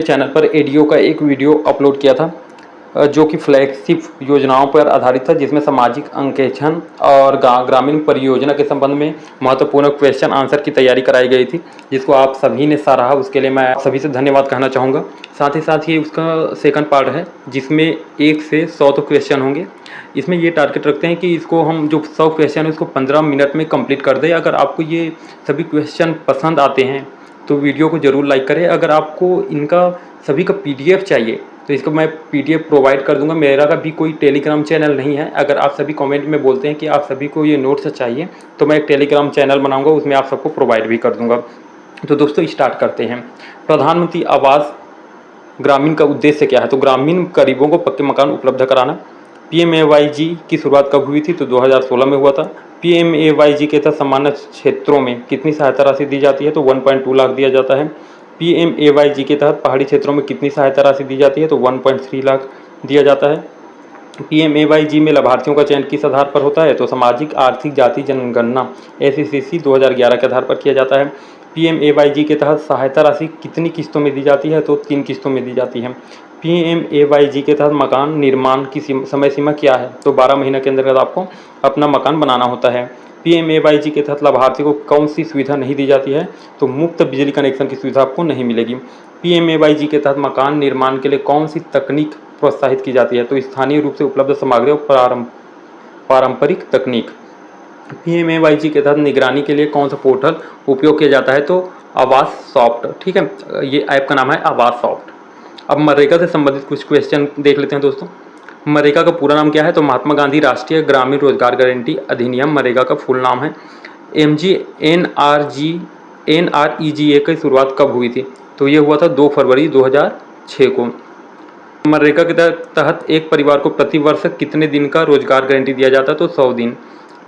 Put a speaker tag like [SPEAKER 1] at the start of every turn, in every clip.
[SPEAKER 1] Channel पर ADO का एक वीडियो अपलोड किया था जो कि फ्लैगशिप योजनाओं पर आधारित था, जिसमें सामाजिक अंकेक्षण और ग्रामीण परियोजना के संबंध में महत्वपूर्ण क्वेश्चन आंसर की तैयारी कराई गई थी, जिसको आप सभी ने सराहा। उसके लिए मैं आप सभी से धन्यवाद कहना चाहूँगा। साथ ही साथ ये उसका सेकंड पार्ट है, जिसमें 1 से 100 तो क्वेश्चन होंगे। इसमें ये टारगेट रखते हैं कि इसको हम जो 100 क्वेश्चन है उसको 15 मिनट में कंप्लीट कर दें। अगर आपको ये सभी क्वेश्चन पसंद आते हैं तो वीडियो को ज़रूर लाइक करें। अगर आपको इनका सभी का पीडीएफ चाहिए तो इसको मैं पीडीएफ प्रोवाइड कर दूंगा। मेरा का भी कोई टेलीग्राम चैनल नहीं है। अगर आप सभी कमेंट में बोलते हैं कि आप सभी को ये नोट्स चाहिए तो मैं एक टेलीग्राम चैनल बनाऊंगा, उसमें आप सबको प्रोवाइड भी कर दूंगा। तो दोस्तों स्टार्ट करते हैं। प्रधानमंत्री आवास ग्रामीण का उद्देश्य क्या है? तो ग्रामीण गरीबों को पक्के मकान उपलब्ध कराना। पीएमएवाईजी की शुरुआत कब हुई थी? तो 2016 में हुआ था। पीएमएवाईजी के तहत सामान्य क्षेत्रों में कितनी सहायता राशि दी जाती है? तो 1.2 लाख दिया जाता है। पीएमएवाईजी के तहत पहाड़ी क्षेत्रों में कितनी सहायता राशि दी जाती है? तो 1.3 लाख दिया जाता है। पीएमएवाईजी में लाभार्थियों का चयन किस आधार पर होता है? तो सामाजिक आर्थिक जाति जनगणना SCC 2011 के आधार पर किया जाता है। पीएमएवाईजी के तहत सहायता राशि कितनी किस्तों में दी जाती है? तो 3 किस्तों में दी जाती है। पीएमएवाईजी के तहत मकान निर्माण की समय सीमा क्या है? तो 12 महीने के अंतर्गत आपको अपना मकान बनाना होता है। पीएमएवाईजी के तहत लाभार्थी को कौन सी सुविधा नहीं दी जाती है? तो मुफ्त बिजली कनेक्शन की सुविधा आपको नहीं मिलेगी। पीएमएवाईजी के तहत मकान निर्माण के लिए कौन सी तकनीक प्रोत्साहित की जाती है? तो स्थानीय रूप से उपलब्ध सामग्री और पारंपरिक तकनीक। पीएमएवाईजी के तहत निगरानी के लिए कौन सा पोर्टल उपयोग किया जाता है? तो आवास सॉफ्ट। ठीक है, ये ऐप का नाम है आवास सॉफ्ट। अब मनरेगा से संबंधित कुछ क्वेश्चन देख लेते हैं दोस्तों। मनरेगा का पूरा नाम क्या है? तो महात्मा गांधी राष्ट्रीय ग्रामीण रोजगार गारंटी अधिनियम मनरेगा का फुल नाम है। NREGA की शुरुआत कब हुई थी? तो ये हुआ था 2 फरवरी 2006 को। मनरेगा के तहत एक परिवार को प्रति वर्ष कितने दिन का रोजगार गारंटी दिया जाता है? तो 100 दिन।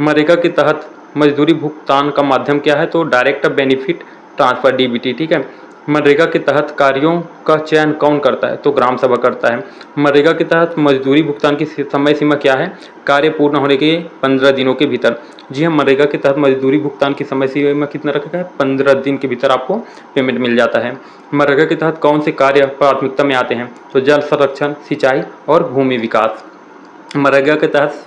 [SPEAKER 1] मनरेगा के तहत मजदूरी भुगतान का माध्यम क्या है? तो डायरेक्ट बेनिफिट ट्रांसफर DBT। ठीक है। मनरेगा के तहत कार्यों का चयन कौन करता है? तो ग्राम सभा करता है। मनरेगा के तहत मजदूरी भुगतान की समय सीमा क्या है? कार्य पूर्ण होने के 15 दिनों के भीतर। जी हाँ, मनरेगा के तहत मजदूरी भुगतान की समय सीमा कितना रखा है? 15 दिन के भीतर आपको पेमेंट मिल जाता है। मनरेगा के तहत कौन से कार्य प्राथमिकता में आते हैं? तो जल संरक्षण, सिंचाई और भूमि विकास। मनरेगा के तहत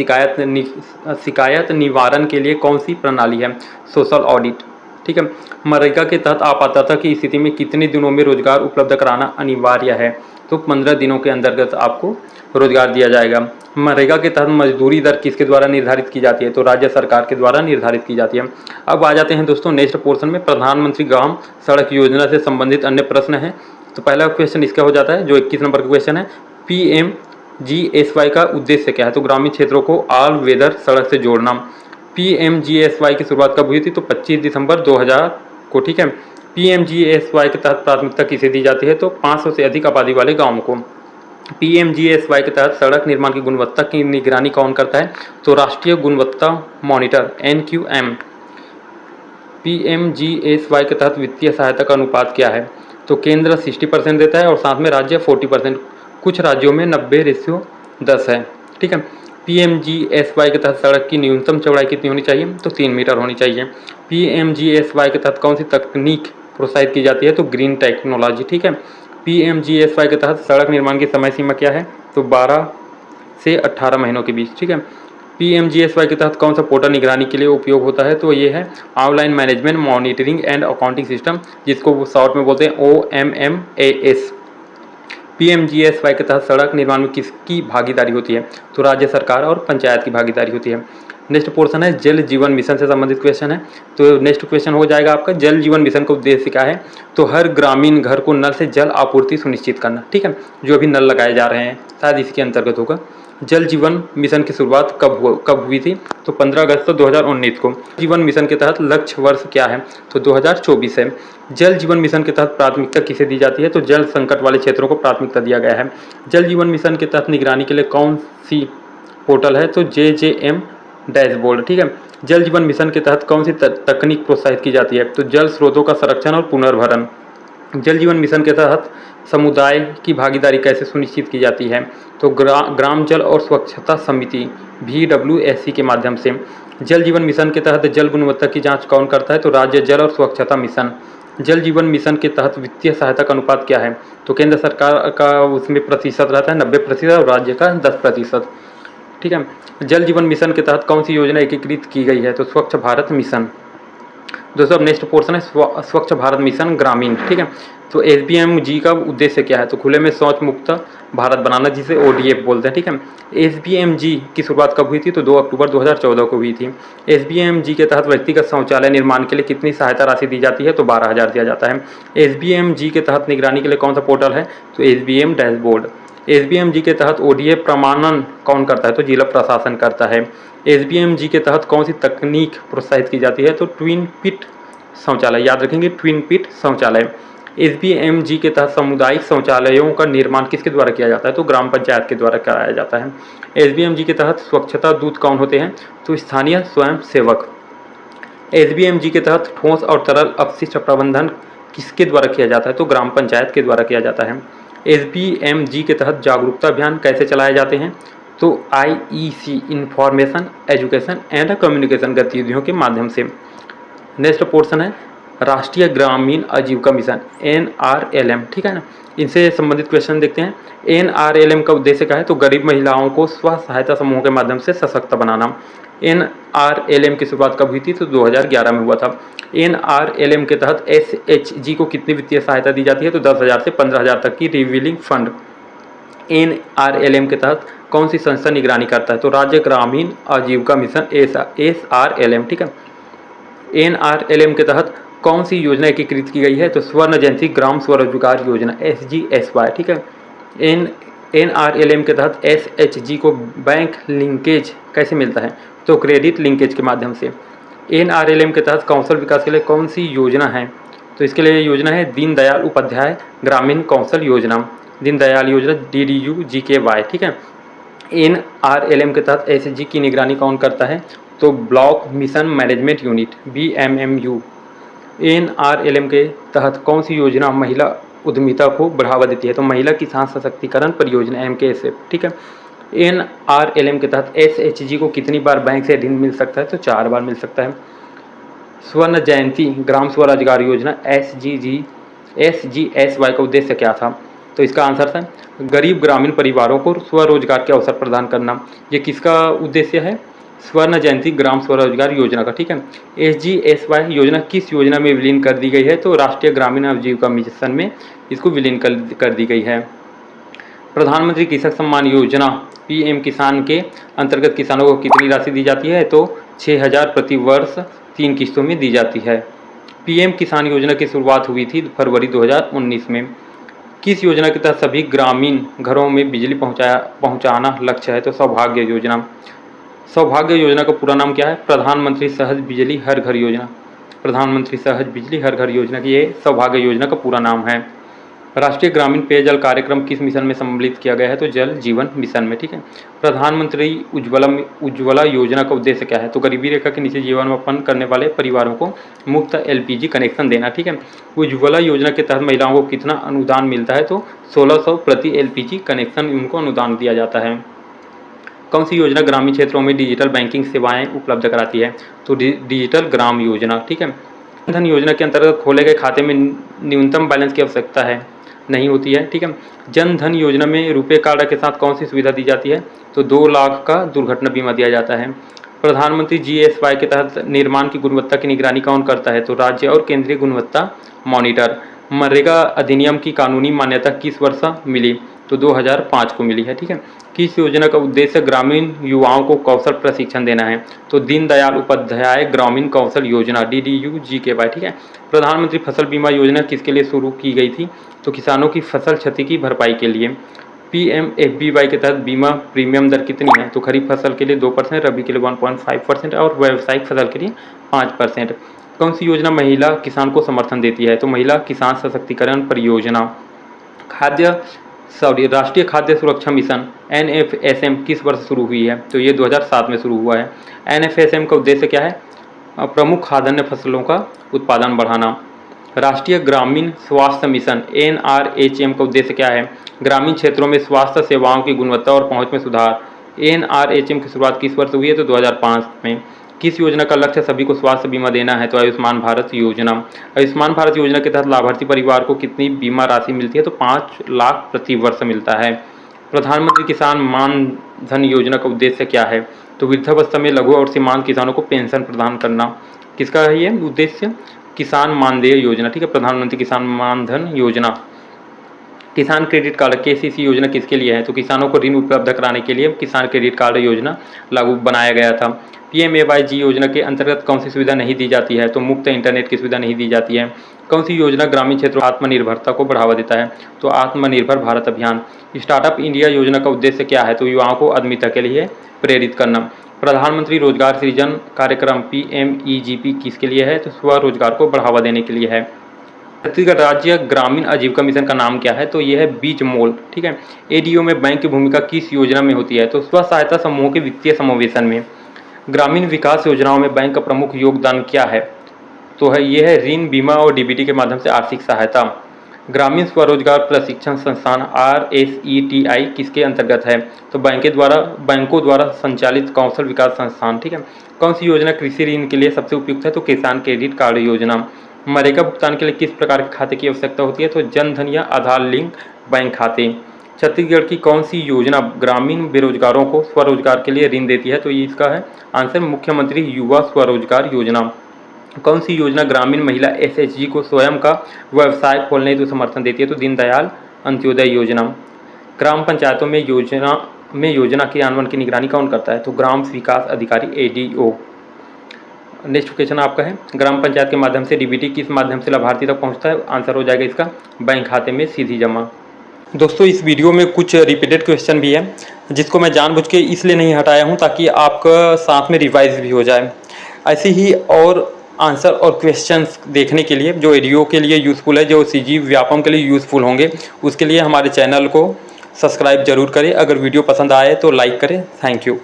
[SPEAKER 1] शिकायत निवारण के लिए कौन सी प्रणाली है? Social audit. ठीक है। मनरेगा के तहत आपातता की स्थिति में कितने दिनों में रोजगार उपलब्ध कराना अनिवार्य है? तो 15 दिनों के अंतर्गत आपको रोजगार दिया जाएगा। मनरेगा के तहत मजदूरी दर किसके द्वारा निर्धारित की जाती है? तो राज्य सरकार के द्वारा निर्धारित की जाती है। अब आ जाते हैं दोस्तों नेक्स्ट पोर्शन में। प्रधानमंत्री ग्राम सड़क योजना से संबंधित अन्य प्रश्न है। तो पहला क्वेश्चन इसका हो जाता है, जो 21 नंबर का क्वेश्चन है। PMGSY का उद्देश्य क्या है? तो ग्रामीण क्षेत्रों को ऑल वेदर सड़क से जोड़ना। PMGSY की शुरुआत कब हुई थी? तो 25 दिसंबर 2000 को। ठीक है। PMGSY के तहत प्राथमिकता किसे दी जाती है? तो 500 से अधिक आबादी वाले गाँवों को। PMGSY के तहत सड़क निर्माण की गुणवत्ता की निगरानी कौन करता है? तो राष्ट्रीय गुणवत्ता मॉनिटर NQM। PMGSY के तहत वित्तीय सहायता का अनुपात क्या है? तो केंद्र 60% देता है और साथ में राज्य 40%। कुछ राज्यों में 90:10 है। ठीक है। PMGSY के तहत सड़क की न्यूनतम चौड़ाई कितनी होनी चाहिए? तो 3 मीटर होनी चाहिए। PMGSY के तहत कौन सी तकनीक प्रोत्साहित की जाती है? तो ग्रीन टेक्नोलॉजी। ठीक है। PMGSY के तहत सड़क निर्माण की समय सीमा क्या है? तो 12 से 18 महीनों के बीच। ठीक है। PMGSY के तहत कौन सा पोर्टल निगरानी के लिए उपयोग होता है? तो ये है online management monitoring and accounting system, जिसको वो शॉर्ट में बोलते हैं OMMAS। PMGSY के तहत सड़क निर्माण में किसकी भागीदारी होती है? तो राज्य सरकार और पंचायत की भागीदारी होती है। नेक्स्ट पोर्शन है जल जीवन मिशन से संबंधित क्वेश्चन है। तो नेक्स्ट क्वेश्चन हो जाएगा आपका, जल जीवन मिशन का उद्देश्य क्या है? तो हर ग्रामीण घर को नल से जल आपूर्ति सुनिश्चित करना। ठीक है। जो अभी नल लगाए जा रहे हैं शायद इसके अंतर्गत होगा। जल जीवन मिशन की शुरुआत कब हुई थी? तो 15 अगस्त 2019 को। जीवन मिशन के तहत लक्ष्य वर्ष क्या है? तो 2024 है। जल जीवन मिशन के तहत प्राथमिकता किसे दी जाती है? तो जल संकट वाले क्षेत्रों को प्राथमिकता दिया गया है। जल जीवन मिशन के तहत निगरानी के लिए कौन सी पोर्टल है? तो JJM डैशबोर्ड। ठीक है। जल जीवन मिशन के तहत कौन सी तकनीक प्रोत्साहित की जाती है? तो जल स्रोतों का संरक्षण और पुनर्भरण। जल जीवन मिशन के तहत समुदाय की भागीदारी कैसे सुनिश्चित की जाती है? तो ग्राम जल और स्वच्छता समिति VWSC के माध्यम से। जल जीवन मिशन के तहत जल गुणवत्ता की जांच कौन करता है? तो राज्य जल और स्वच्छता मिशन। जल जीवन मिशन के तहत वित्तीय सहायता का अनुपात क्या है? तो केंद्र सरकार का उसमें प्रतिशत रहता है 90% और राज्य का 10%। ठीक है। जल जीवन मिशन के तहत कौन सी योजना एकीकृत की गई है? तो स्वच्छ भारत मिशन। दोस्तों अब नेक्स्ट पोर्शन है स्वच्छ भारत मिशन ग्रामीण। ठीक है। तो SBMG का उद्देश्य क्या है? तो खुले में शौच मुक्त भारत बनाना, जिसे ODF बोलते हैं। ठीक है। SBMG की शुरुआत कब हुई थी? तो 2 अक्टूबर 2014 को हुई थी। SBMG के तहत व्यक्तिगत शौचालय निर्माण के लिए कितनी सहायता राशि दी जाती है? तो 12,000 दिया जाता है। SBMG के तहत निगरानी के लिए कौन सा पोर्टल है? तो SBM डैशबोर्ड। SBMG के तहत ODF प्रमाणन कौन करता है? तो जिला प्रशासन करता है। SBMG के तहत कौन सी तकनीक प्रोत्साहित की जाती है? तो ट्विन पिट शौचालय, याद रखेंगे ट्विन पिट शौचालय। SBMG के तहत सामुदायिक शौचालयों का निर्माण किसके द्वारा किया जाता है? तो ग्राम पंचायत के द्वारा कराया जाता है। SBMG के तहत स्वच्छता दूत कौन होते हैं? तो स्थानीय स्वयं सेवक। SBMG के तहत ठोस और तरल अपशिष्ट प्रबंधन किसके द्वारा किया जाता है? तो ग्राम पंचायत के द्वारा किया जाता है। SBMG के तहत जागरूकता अभियान कैसे चलाए जाते हैं? तो IEC information education and communication गतिविधियों के माध्यम से। नेक्स्ट पोर्शन है राष्ट्रीय ग्रामीण आजीविका मिशन NRLM। ठीक है ना, इनसे संबंधित क्वेश्चन देखते हैं। NRLM का उद्देश्य क्या है? तो गरीब महिलाओं को स्व सहायता समूह के माध्यम से सशक्त बनाना। NRLM की शुरुआत कब हुई थी? तो 2011 में हुआ था। NRLM के तहत SHG को कितनी वित्तीय सहायता दी जाती है? तो 10,000 से 15,000 तक की रिवीलिंग फंड। NRLM के तहत कौन सी संस्था निगरानी करता है? तो राज्य ग्रामीण आजीविका मिशन SRLM। ठीक है। NRLM के तहत कौन सी योजना एकीकृत की गई है? तो स्वर्ण जयंती ग्राम स्वरोजगार योजना SGSY। ठीक है। NRLM के तहत SHG को बैंक लिंकेज कैसे मिलता है? तो क्रेडिट लिंकेज के माध्यम से। NRLM के तहत कौशल विकास के लिए कौन सी योजना है? तो इसके लिए योजना है दीनदयाल उपाध्याय ग्रामीण कौशल योजना, दीनदयाल योजना DDU-GKY। ठीक है। NRLM के तहत SHG की निगरानी कौन करता है? तो block mission management unit BMMU। NRLM के तहत कौन सी योजना महिला उद्यमिता को बढ़ावा देती है? तो महिला किसान सशक्तिकरण परियोजना MKSF। ठीक है। NRLM के तहत SHG को कितनी बार बैंक से ऋण मिल सकता है? तो 4 बार मिल सकता है। स्वर्ण जयंती ग्राम स्वरोजगार योजना SGSY का उद्देश्य क्या था? तो इसका आंसर था गरीब ग्रामीण परिवारों को स्वरोजगार के अवसर प्रदान करना। ये किसका उद्देश्य है? स्वर्ण जयंती ग्राम स्वरोजगार योजना का। ठीक है। SGSY योजना किस योजना में विलीन कर दी गई है? तो राष्ट्रीय ग्रामीण आजीविका मिशन में इसको विलीन कर दी गई है। प्रधानमंत्री किसान सम्मान योजना PM किसान के अंतर्गत किसानों को कितनी राशि दी जाती है? तो 6,000 प्रति वर्ष 3 किस्तों में दी जाती है। PM किसान योजना की शुरुआत हुई थी फरवरी 2019 में। किस योजना के तहत सभी ग्रामीण घरों में बिजली पहुंचाना लक्ष्य है? तो सौभाग्य योजना। सौभाग्य योजना का पूरा नाम क्या है? प्रधानमंत्री सहज बिजली हर घर योजना। प्रधानमंत्री सहज बिजली हर घर योजना की ये सौभाग्य योजना का पूरा नाम है। राष्ट्रीय ग्रामीण पेयजल कार्यक्रम किस मिशन में सम्मिलित किया गया है? तो जल जीवन मिशन में। ठीक है। प्रधानमंत्री उज्ज्वला योजना का उद्देश्य क्या है? तो गरीबी रेखा के नीचे जीवनयापन करने वाले परिवारों को मुफ्त LPG कनेक्शन देना। ठीक है। उज्ज्वला योजना के तहत महिलाओं को कितना अनुदान मिलता है? तो 1600 प्रति LPG कनेक्शन उनको अनुदान दिया जाता है। कौन सी योजना ग्रामीण क्षेत्रों में डिजिटल बैंकिंग सेवाएं उपलब्ध कराती है? तो डिजिटल ग्राम योजना। ठीक है। धन योजना के अंतर्गत खोले गए खाते में न्यूनतम बैलेंस की आवश्यकता है नहीं होती है। ठीक है। जन धन योजना में रुपए कार्ड के साथ कौन सी सुविधा दी जाती है? तो 2 लाख का दुर्घटना बीमा दिया जाता है। प्रधानमंत्री GSY के तहत निर्माण की गुणवत्ता की निगरानी कौन करता है? तो राज्य और केंद्रीय गुणवत्ता मॉनिटर। मनरेगा अधिनियम की कानूनी मान्यता किस वर्ष मिली? तो 2005 को मिली है। ठीक है। किस योजना का उद्देश्य ग्रामीण युवाओं को कौशल प्रशिक्षण देना है? तो दीनदयाल उपाध्याय ग्रामीण कौशल योजना DDU-GKY। ठीक है। प्रधानमंत्री फसल बीमा योजना किसके लिए शुरू की गई थी? तो किसानों की फसल क्षति की भरपाई के लिए। PMFBY के तहत बीमा प्रीमियम दर कितनी है? तो खरीफ फसल के लिए 2%, रबी के लिए 1.5% और व्यावसायिक फसल के लिए 5%। कौन सी योजना महिला किसान को समर्थन देती है? तो महिला किसान सशक्तिकरण परियोजना। राष्ट्रीय खाद्य सुरक्षा मिशन NFSM किस वर्ष शुरू हुई है? तो ये 2007 में शुरू हुआ है। NFSM का उद्देश्य क्या है? प्रमुख खाद्यान्न फसलों का उत्पादन बढ़ाना। राष्ट्रीय ग्रामीण स्वास्थ्य मिशन NRHM का उद्देश्य क्या है? ग्रामीण क्षेत्रों में स्वास्थ्य सेवाओं की गुणवत्ता और पहुंच में सुधार। NRHM की शुरुआत किस वर्ष हुई है? तो 2005 में। किस योजना का लक्ष्य सभी को स्वास्थ्य बीमा देना है? तो आयुष्मान भारत योजना। आयुष्मान भारत योजना के तहत लाभार्थी परिवार को कितनी बीमा राशि मिलती है? तो 5 लाख प्रति वर्ष मिलता है। प्रधानमंत्री किसान मान धन योजना का उद्देश्य क्या है? तो वृद्धावस्था में लघु और सीमांत किसानों को पेंशन प्रदान करना। किसका है ये उद्देश्य? किसान मानदेय योजना, ठीक है, प्रधानमंत्री किसान मान धन योजना। किसान क्रेडिट कार्ड केसीसी योजना किसके लिए है? तो किसानों को ऋण उपलब्ध कराने के लिए किसान क्रेडिट कार्ड योजना लागू बनाया गया था। पीएमएवाईजी योजना के अंतर्गत कौन सी सुविधा नहीं दी जाती है? तो मुफ्त इंटरनेट की सुविधा नहीं दी जाती है। कौन सी योजना ग्रामीण क्षेत्रों में आत्मनिर्भरता को बढ़ावा देता है? तो आत्मनिर्भर भारत अभियान। स्टार्टअप इंडिया योजना का उद्देश्य क्या है? तो युवाओं को उद्यमिता के लिए प्रेरित करना। प्रधानमंत्री रोजगार सृजन कार्यक्रम पीएमईजीपी किसके लिए है? तो स्वरोजगार को बढ़ावा देने के लिए है। छत्तीसगढ़ राज्य ग्रामीण आजीविका मिशन का नाम क्या है? तो यह है बीज मोल, ठीक है। एडीओ में बैंक की भूमिका किस योजना में होती है? तो स्व सहायता समूहों के वित्तीय समावेशन में। ग्रामीण विकास योजनाओं में बैंक का प्रमुख योगदान क्या है? तो है ये है ऋण, बीमा और डीबीटी के माध्यम से आर्थिक सहायता। ग्रामीण स्वरोजगार प्रशिक्षण संस्थान RSETI किसके अंतर्गत है? तो बैंकों द्वारा संचालित कौशल विकास संस्थान, ठीक है। कौन सी योजना कृषि ऋण के लिए सबसे उपयुक्त है? तो किसान क्रेडिट कार्ड योजना। मनरेगा भुगतान के लिए किस प्रकार के खाते की आवश्यकता होती है? तो जन धन या आधार लिंक बैंक खाते। छत्तीसगढ़ की कौन सी योजना ग्रामीण बेरोजगारों को स्वरोजगार के लिए ऋण देती है? तो ये इसका है आंसर मुख्यमंत्री युवा स्वरोजगार योजना। कौन सी योजना ग्रामीण महिला SHG को स्वयं का व्यवसाय खोलने हेतु समर्थन देती है? तो दीनदयाल अंत्योदय योजना। ग्राम पंचायतों में योजना क्रियान्वयन की निगरानी कौन करता है? तो ग्राम विकास अधिकारी ADO। नेक्स्ट क्वेश्चन आपका है, ग्राम पंचायत के माध्यम से डीबीटी किस माध्यम से लाभार्थी तक पहुंचता है? आंसर हो जाएगा इसका बैंक खाते में सीधी जमा। दोस्तों इस वीडियो में कुछ रिपीटेड क्वेश्चन भी है जिसको मैं जानबूझ के इसलिए नहीं हटाया हूं ताकि आपका साथ में रिवाइज भी हो जाए। ऐसे ही और आंसर और क्वेश्चंस देखने के लिए जो एडीओ के लिए यूज़फुल है, जो CG व्यापम के लिए यूज़फुल होंगे, उसके लिए हमारे चैनल को सब्सक्राइब जरूर करें। अगर वीडियो पसंद आए तो लाइक करें। Thank you.